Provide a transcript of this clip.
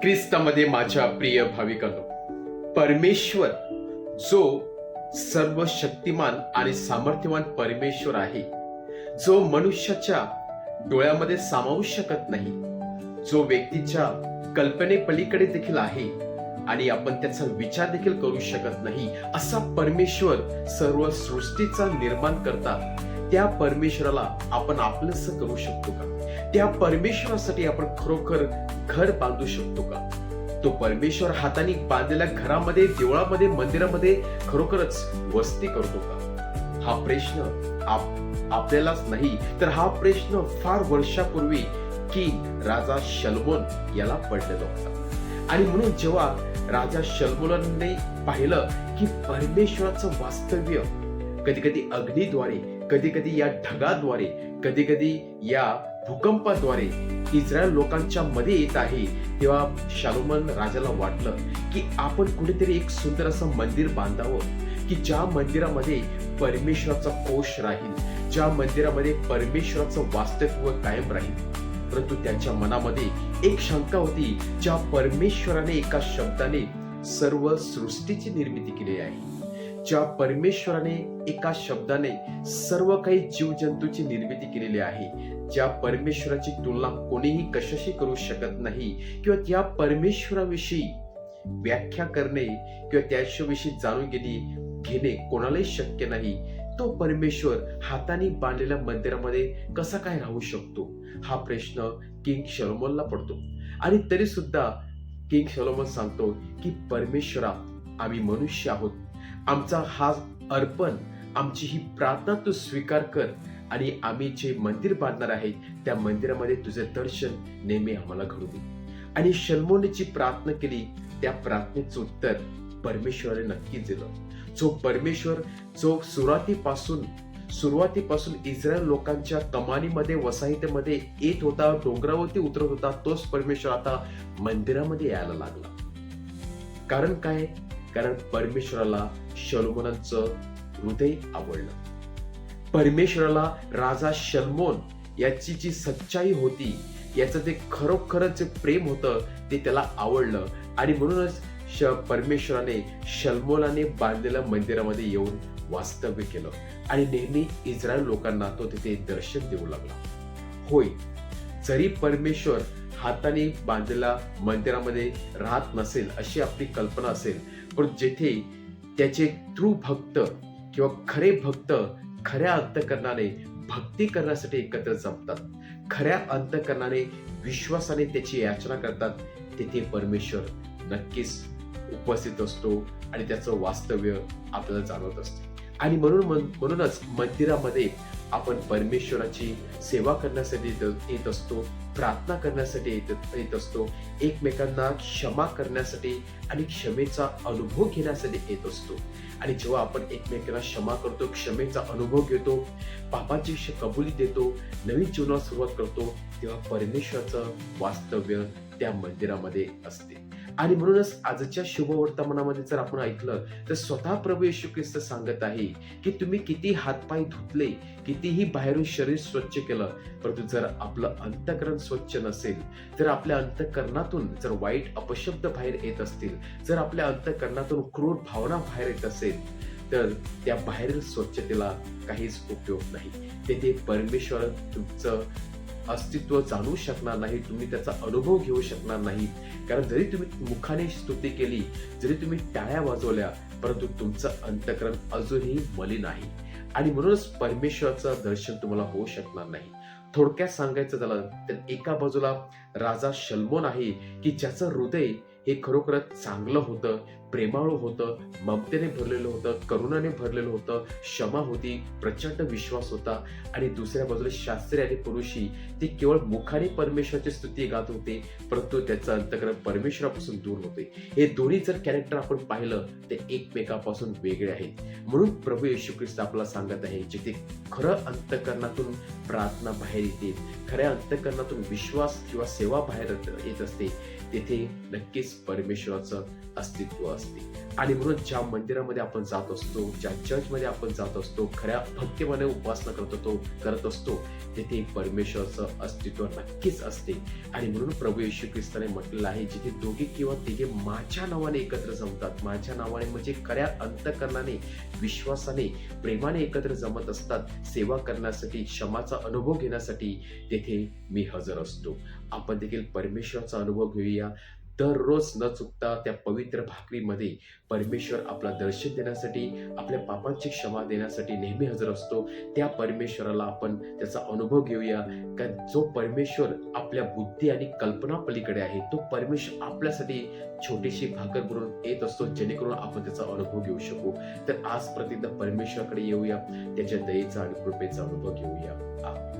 ख्रिस्तामध्ये माझ्या प्रिय भाविकांनो, परमेश्वर जो सर्व शक्तिमान आणि सामर्थ्यवान परमेश्वर आहे, जो मनुष्याच्या डोळ्यामध्ये सामावू शकत नाही, जो व्यक्तीच्या कल्पनेपलीकडे देखील आहे आणि आपण त्याचा विचार देखील करू शकत नाही, असा परमेश्वर सर्व सृष्टीचा निर्माण करता, त्या परमेश्वराला आपण आपलंसं करू शकतो का? त्या परमेश्वरासाठी आपण खरोखर घर बांधू शकतो का? तो परमेश्वर हाताने बांधलेल्या घरामध्ये, देवळामध्ये, मंदिरामध्ये खरोखरच वस्ती करतो का? हा प्रश्न आपल्यालाच नाही, तर हा प्रश्न फार वर्षापूर्वी किंग राजा शलोमोन याला पडलेला होता. आणि म्हणून जेव्हा राजा शलोमोनने पाहिलं की परमेश्वराचं वास्तव्य कधी कधी अग्नीद्वारे, कधी कधी या ढगाद्वारे, कधी कधी या भूकंपाद्वारे इस्रायल लोकांच्या मध्ये येत आहे, तेव्हा शलोमोन राजाला वाटलं की आपण कुठेतरी एक सुंदर असं मंदिर बांधावं की ज्या मंदिरामध्ये परमेश्वराचा कोश राहील, ज्या मंदिरामध्ये परमेश्वराचं वास्तव्य कायम राहील. परंतु त्यांच्या मनामध्ये एक शंका होती, ज्या परमेश्वराने एका शब्दाने सर्व सृष्टीची निर्मिती केली आहे, ज्या परमेश्वराने एका शब्दाने सर्व काही जीवजंतूची निर्मिती केलेली आहे, ज्या परमेश्वराची तुलना कोणीही कशाशी करू शकत नाही, किंवा त्या परमेश्वराविषयी व्याख्या करणे किंवा त्याच्याविषयी जाणून घेणे कोणालाही शक्य नाही, तो परमेश्वर हाताने बांधलेल्या मंदिरामध्ये कसा काय राहू शकतो? हा प्रश्न किंग शलोमोनला पडतो. आणि तरी सुद्धा किंग शलोमोन सांगतो की परमेश्वरा, आम्ही मनुष्य आहोत, आमचा हा अर्पण, आमची ही प्रार्थना तू स्वीकार कर, आणि आम्ही जे मंदिर बांधणार आहे त्या मंदिरामध्ये तुझे दर्शन नेहमी आम्हाला घडू दे. आणि शलोमोनने जी प्रार्थना केली, त्या प्रार्थनेचं उत्तर परमेश्वराने नक्कीच दिलं. जो परमेश्वर जो सुरुवातीपासून इस्रायल लोकांच्या कमानीमध्ये, वसाहतीमध्ये येत होता, डोंगरावरती उतरत होता, तोच परमेश्वर आता मंदिरामध्ये यायला लागला. कारण काय? कारण परमेश्वराला शलोमोनाचं हृदय आवडलं. परमेश्वराला राजा शलोमोन याची जी सच्चाई होती, याचं ते खरोखरच जे प्रेम होतं ते त्याला आवडलं. आणि म्हणूनच परमेश्वराने शलोमोनाने बांधलेल्या मंदिरामध्ये येऊन वास्तव्य केलं आणि नेहमी इस्रायल लोकांना तो तिथे दर्शन देऊ लागला. होय, जरी परमेश्वर हाताने बांधलेल्या मंदिरामध्ये राहत नसेल अशी आपली कल्पना असेल, पण जेथे त्याचे ट्रू भक्त किंवा खरे भक्त खऱ्या अंतःकरणाने भक्ती करण्यासाठी एकत्र जमतात, खऱ्या अंतःकरणाने विश्वासाने त्याची याचना करतात, तेथे परमेश्वर नक्कीच उपस्थित असतो आणि त्याचं वास्तव्य आपल्याला जाणवत असते. आणि म्हणूनच मंदिरामध्ये आपण परमेश्वराची सेवा करण्यासाठी येत असतो, प्रार्थना करण्यासाठी येत असतो, एकमेकांना क्षमा करण्यासाठी आणि क्षमेचा अनुभव घेण्यासाठी येत असतो. आणि जेव्हा आपण एकमेकांना क्षमा करतो, क्षमेचा अनुभव घेतो, पापाची कबुली देतो, नवीन जीवनाला सुरुवात करतो, तेव्हा परमेश्वराचं वास्तव्य त्या मंदिरामध्ये असते. आणि म्हणूनच आजच्या शुभवर्तमानामध्ये जर आपण ऐकलं तर स्वतः प्रभू येशू ख्रिस्त सांगत आहे की तुम्ही किती हातपाय धुतले, कितीही बाहेरून शरीर स्वच्छ केलं, परंतु जर आपलं अंतःकरण स्वच्छ नसेल, जर आपल्या अंतःकरणातून जर वाईट अपशब्द बाहेर येत असतील, जर आपल्या अंतःकरणातून क्रूर भावना बाहेर येत असेल, तर त्या बाहेरील स्वच्छतेला काहीच उपयोग नाही. तेथे परमेश्वर तुमचं अस्तित्व जाणू शकणार नाही, तुम्ही त्याचा अनुभव घेऊ शकणार नाही. कारण जरी तुम्ही मुखाने स्तुती केली, जरी तुम्ही टाळ्या वाजवल्या, परंतु तुमचं अंतःकरण अजूनही मलिन आहे आणि म्हणूनच परमेश्वराचं दर्शन तुम्हाला होऊ शकणार नाही. थोडक्यात सांगायचं झालं तर एका बाजूला राजा शलोमोन आहे की ज्याचं हृदय हे खरोखरच चांगलं होतं, प्रेमाळू होतं, ममतेने भरलेलं होतं, करुणाने भरलेलं होतं, क्षमा होती, प्रचंड विश्वास होता. आणि दुसऱ्या बाजूला शास्त्री आणि पुरुषी ते केवळ मुखाने परमेश्वराची स्तुती गात होते, परंतु त्याचं अंतःकरण परमेश्वरापासून दूर होते. हे दोन्ही जर कॅरेक्टर आपण पाहिलं ते एकमेकापासून वेगळे आहेत. म्हणून प्रभू येशू ख्रिस्त आपल्याला सांगत आहे, जिथे खरं अंतःकरणातून प्रार्थना बाहेर येते, खऱ्या अंतःकरणातून विश्वास किंवा सेवा बाहेर येत असते, तेथे नक्कीच परमेश्वराचं अस्तित्व असते. आणि म्हणून ज्या मंदिरामध्ये आपण जात असतो, ज्या चर्चमध्ये आपण जात असतो, खऱ्या भक्तीमाने उपासना करत असतो, तिथे परमेश्वराचं अस्तित्व नक्कीच असते. आणि म्हणून प्रभू येशू ख्रिस्ताने म्हटलेलं आहे, जिथे दोघे किंवा तिघे माझ्या नावाने एकत्र जमतात, माझ्या नावाने म्हणजे खऱ्या अंतःकरणाने, विश्वासाने, प्रेमाने एकत्र जमत असतात, सेवा करण्यासाठी, क्षमाचा अनुभव घेण्यासाठी, तेथे मी हजर असतो. आपण देखील परमेश्वराचा अनुभव घेऊया. दररोज न चुकता त्या पवित्र भाकरीमध्ये परमेश्वर आपला दर्शन देण्यासाठी, आपल्या पापांची क्षमा देण्यासाठी नेहमी हजर असतो. त्या परमेश्वराला आपण त्याचा अनुभव घेऊया. कारण जो परमेश्वर आपल्या बुद्धी आणि कल्पना पलीकडे आहे, तो परमेश्वर आपल्यासाठी छोटीशी भाकर बनवून येत असतो, जेणेकरून आपण त्याचा अनुभव घेऊ शकू. तर आज प्रतिदा परमेश्वराकडे येऊया, त्याच्या दयेचा आणि कृपेचा अनुभव घेऊया.